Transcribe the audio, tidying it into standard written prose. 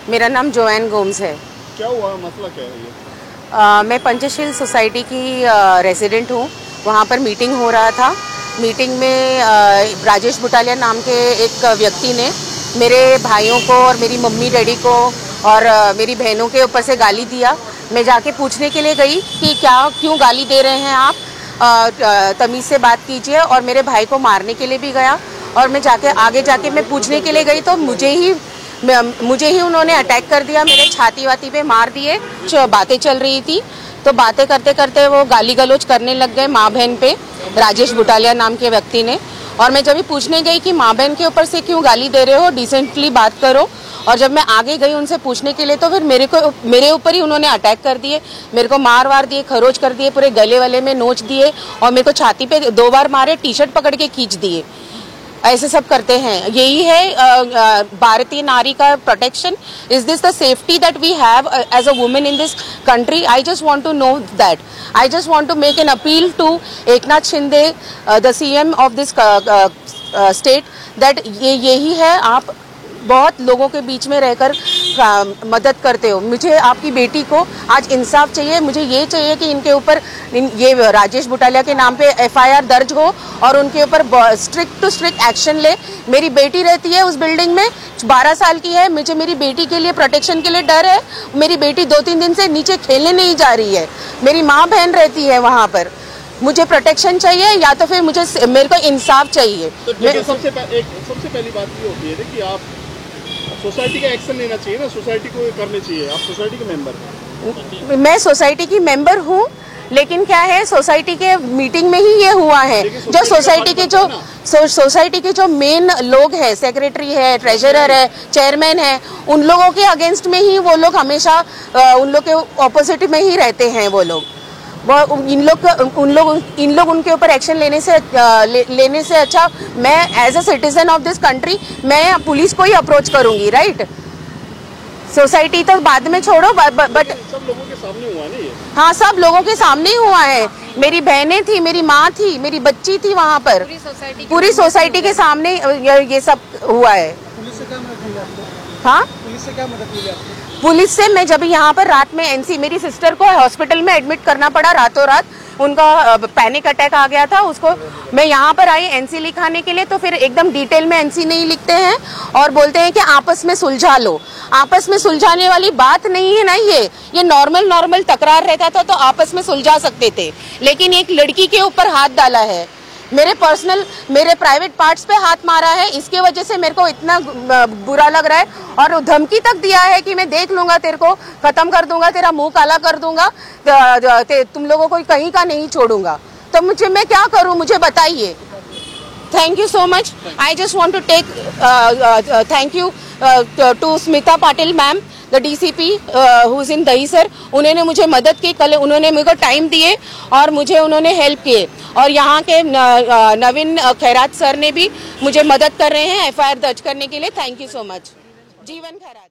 मेरा नाम जोएन गोम्स है। क्या हुआ, मसला क्या है ये? मैं पंचशील सोसाइटी की रेजिडेंट हूँ। वहाँ पर मीटिंग हो रहा था। मीटिंग में राजेश बुटालिया नाम के एक व्यक्ति ने मेरे भाइयों को और मेरी मम्मी डैडी को और मेरी बहनों के ऊपर से गाली दिया। मैं जाके पूछने के लिए गई कि क्यों गाली दे रहे हैं आप, तमीज़ से बात कीजिए। और मेरे भाई को मारने के लिए भी गया। और मैं आगे जाके मैं पूछने के लिए गई तो मुझे ही उन्होंने अटैक कर दिया, मेरे छाती वाती पे मार दिए। जो बातें चल रही थी तो बातें करते करते वो गाली गलौज करने लग गए माँ बहन पे, राजेश बुटालिया नाम के व्यक्ति ने। और मैं जब भी पूछने गई कि माँ बहन के ऊपर से क्यों गाली दे रहे हो, डिसेंटली बात करो। और जब मैं आगे गई उनसे पूछने के लिए तो फिर मेरे ऊपर ही उन्होंने अटैक कर दिए। मेरे को मार वार दिए, खरोच कर दिए, पूरे गले वाले में नोच दिए और मेरे को छाती पे 2 बार मारे, टी शर्ट पकड़ के खींच दिए। ऐसे सब करते हैं। यही है भारतीय नारी का protection. Is this the safety that we have as a women in this country? I just want to know that. I just want to make an appeal to Eknath Shinde, the CM of this state, that यही है, आप बहुत लोगों के बीच में रहकर मदद करते हो। मुझे आपकी बेटी को आज इंसाफ चाहिए। मुझे ये चाहिए कि इनके ऊपर ये राजेश बुटालिया के नाम पे एफआईआर दर्ज हो और उनके ऊपर स्ट्रिक्ट टू स्ट्रिक्ट एक्शन ले। मेरी बेटी रहती है उस बिल्डिंग में, 12 साल की है। मुझे मेरी बेटी के लिए प्रोटेक्शन के लिए डर है। मेरी बेटी 2-3 दिन से नीचे खेलने नहीं जा रही है। मेरी माँ बहन रहती है वहाँ पर। मुझे प्रोटेक्शन चाहिए या तो फिर मेरे को इंसाफ चाहिए। तो सबसे पहली बात ये होती है कि आप सोसाइटी का एक्शन लेना चाहिए ना, सोसाइटी को करनी चाहिए। आप सोसाइटी के मेंबर हैं। मैं सोसाइटी की मेंबर हूँ, लेकिन क्या है, सोसाइटी के मीटिंग में ही ये हुआ है। जो सोसाइटी के जो मेन लोग हैं, सेक्रेटरी है, ट्रेजरर है, चेयरमैन है, उन लोगों के अगेंस्ट में ही वो लोग हमेशा उन लोग के ऑपोजिट में ही रहते हैं। वो लोग इन लोग उनके ऊपर एक्शन लेने से अच्छा मैं as a citizen of this country मैं पुलिस को ही अप्रोच करूंगी, राइट? सोसाइटी तो बाद में छोड़ो, बट सब लोगों के सामने हुआ नहीं है। हाँ, सब लोगों के सामने ही हुआ है। मेरी बहनें थी, मेरी माँ थी, मेरी बच्ची थी वहाँ पर, पूरी सोसाइटी के सामने ये सब हुआ है। पुलिस से क्या मदद मिली आपको? हाँ, पुलिस से क्या मदद मिली आपको? पुलिस से मैं जब यहाँ पर रात में मेरी सिस्टर को हॉस्पिटल में एडमिट करना पड़ा रातों रात। उनका पैनिक अटैक आ गया था उसको। मैं यहाँ पर आई एनसी लिखाने के लिए, तो फिर एकदम डिटेल में एनसी नहीं लिखते हैं और बोलते हैं कि आपस में सुलझा लो। आपस में सुलझाने वाली बात नहीं है ना, ये नॉर्मल तकरार रहता था तो आपस में सुलझा सकते थे। लेकिन एक लड़की के ऊपर हाथ डाला है, मेरे प्राइवेट पार्ट्स पे हाथ मारा है। इसके वजह से मेरे को इतना बुरा लग रहा है और धमकी तक दिया है कि मैं देख लूंगा, तेरे को खत्म कर दूंगा, तेरा मुंह काला कर दूंगा, तुम लोगों को कहीं का नहीं छोड़ूंगा। तो मैं क्या करूं, मुझे बताइए। Thank you so much. I just want to take thank you to Smita Patil ma'am, the DCP who is in Dahisar. उन्होंने मुझे मदद की, कल उन्होंने मेरे को टाइम दिए और मुझे उन्होंने हेल्प किए। और यहाँ के नवीन खैरात सर ने भी मुझे मदद कर रहे हैं एफआईआर दर्ज करने के लिए। Thank you so much. जीवन खैरात।